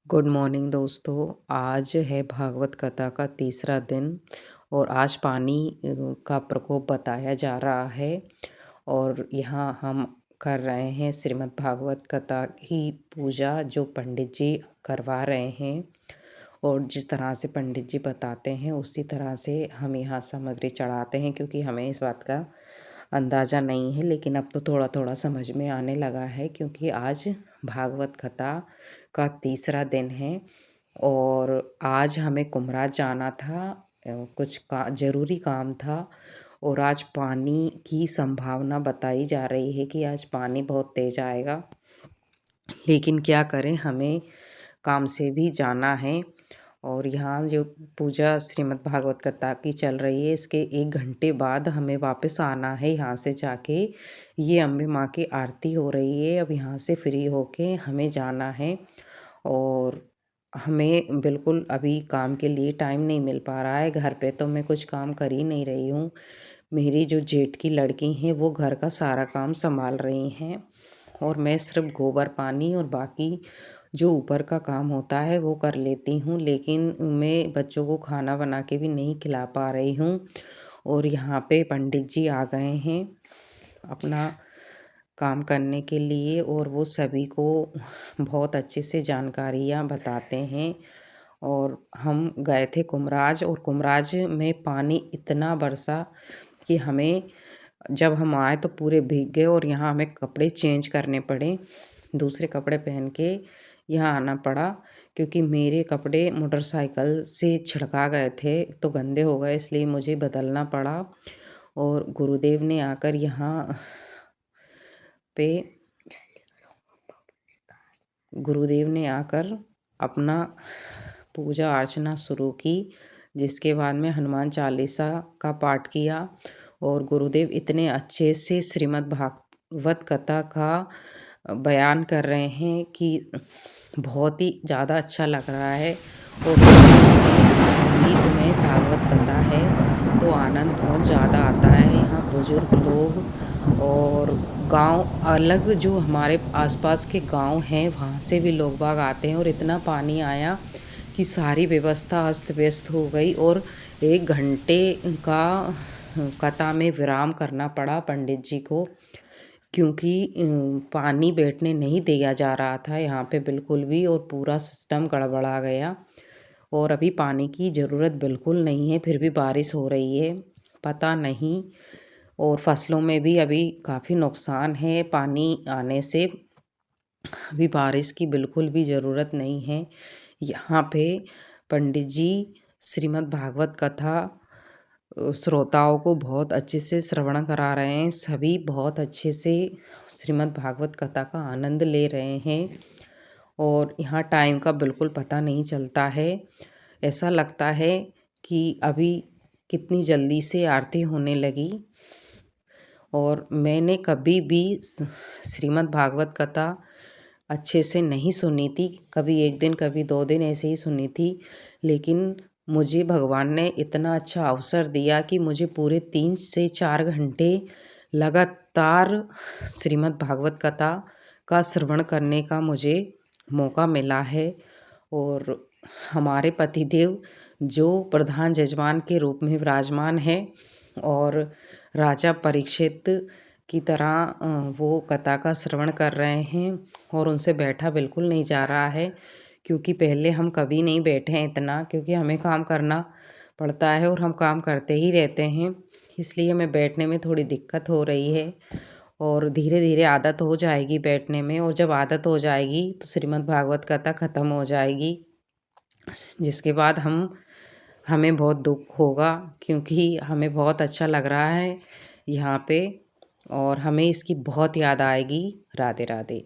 Good morning दोस्तों। आज है भागवत कथा का तीसरा दिन और आज पानी का प्रकोप बताया जा रहा है। और यहाँ हम कर रहे हैं श्रीमद् भागवत कथा की पूजा, जो पंडित जी करवा रहे हैं। और जिस तरह से पंडित जी बताते हैं उसी तरह से हम यहाँ सामग्री चढ़ाते हैं, क्योंकि हमें इस बात का अंदाज़ा नहीं है, लेकिन अब तो थोड़ा थोड़ा समझ में आने लगा है, क्योंकि आज भागवत कथा का तीसरा दिन है। और आज हमें कुमराज जाना था, कुछ ज़रूरी काम था। और आज पानी की संभावना बताई जा रही है कि आज पानी बहुत तेज़ आएगा, लेकिन क्या करें, हमें काम से भी जाना है। और यहाँ जो पूजा श्रीमद् भागवत कथा की चल रही है, इसके 1 घंटे बाद हमें वापस आना है यहाँ से जाके। ये अम्बे माँ की आरती हो रही है, अब यहाँ से फ्री होके हमें जाना है। और हमें बिल्कुल अभी काम के लिए टाइम नहीं मिल पा रहा है। घर पे तो मैं कुछ काम कर ही नहीं रही हूँ। मेरी जो जेठ की लड़की हैं वो घर का सारा काम संभाल रही हैं, और मैं सिर्फ गोबर पानी और बाकी जो ऊपर का काम होता है वो कर लेती हूँ। लेकिन मैं बच्चों को खाना बना के भी नहीं खिला पा रही हूँ। और यहाँ पे पंडित जी आ गए हैं अपना काम करने के लिए, और वो सभी को बहुत अच्छे से जानकारियाँ बताते हैं। और हम गए थे कुमराज, और कुमराज में पानी इतना बरसा कि हमें, जब हम आए तो पूरे भीग गए, और यहाँ हमें कपड़े चेंज करने पड़े, दूसरे कपड़े पहन के यहाँ आना पड़ा, क्योंकि मेरे कपड़े मोटरसाइकिल से छिड़का गए थे तो गंदे हो गए, इसलिए मुझे बदलना पड़ा। और पे गुरुदेव ने आकर अपना पूजा अर्चना शुरू की, जिसके बाद में हनुमान चालीसा का पाठ किया। और गुरुदेव इतने अच्छे से श्रीमद् भागवत कथा का बयान कर रहे हैं कि बहुत ही ज़्यादा अच्छा लग रहा है। और संगीत में भागवत कथा है तो आनंद बहुत ज़्यादा आता है। यहाँ बुजुर्ग लोग और गांव अलग, जो हमारे आसपास के गांव हैं वहाँ से भी लोग बाग आते हैं। और इतना पानी आया कि सारी व्यवस्था अस्त व्यस्त हो गई, और 1 घंटे का कथा में विराम करना पड़ा पंडित जी को, क्योंकि पानी बैठने नहीं दिया जा रहा था यहाँ पे बिल्कुल भी, और पूरा सिस्टम गड़बड़ा गया। और अभी पानी की ज़रूरत बिल्कुल नहीं है, फिर भी बारिश हो रही है, पता नहीं। और फसलों में भी अभी काफ़ी नुकसान है पानी आने से। अभी बारिश की बिल्कुल भी ज़रूरत नहीं है। यहाँ पे पंडित जी श्रीमद् भागवत कथा श्रोताओं को बहुत अच्छे से श्रवण करा रहे हैं। सभी बहुत अच्छे से श्रीमद् भागवत कथा का आनंद ले रहे हैं, और यहाँ टाइम का बिल्कुल पता नहीं चलता है। ऐसा लगता है कि अभी कितनी जल्दी से आरती होने लगी। और मैंने कभी भी श्रीमद् भागवत कथा अच्छे से नहीं सुनी थी, कभी 1 दिन कभी 2 दिन ऐसे ही सुनी थी। लेकिन मुझे भगवान ने इतना अच्छा अवसर दिया कि मुझे पूरे 3 से 4 घंटे लगातार श्रीमद् भागवत कथा का श्रवण करने का मुझे मौका मिला है। और हमारे पतिदेव जो प्रधान जजमान के रूप में विराजमान है, और राजा परीक्षित की तरह वो कथा का श्रवण कर रहे हैं, और उनसे बैठा बिल्कुल नहीं जा रहा है, क्योंकि पहले हम कभी नहीं बैठे हैं इतना, क्योंकि हमें काम करना पड़ता है और हम काम करते ही रहते हैं, इसलिए हमें बैठने में थोड़ी दिक्कत हो रही है। और धीरे धीरे आदत हो जाएगी बैठने में, और जब आदत हो जाएगी तो श्रीमद् भागवत कथा ख़त्म हो जाएगी, जिसके बाद हमें बहुत दुख होगा, क्योंकि हमें बहुत अच्छा लग रहा है यहाँ पे, और हमें इसकी बहुत याद आएगी। राधे राधे।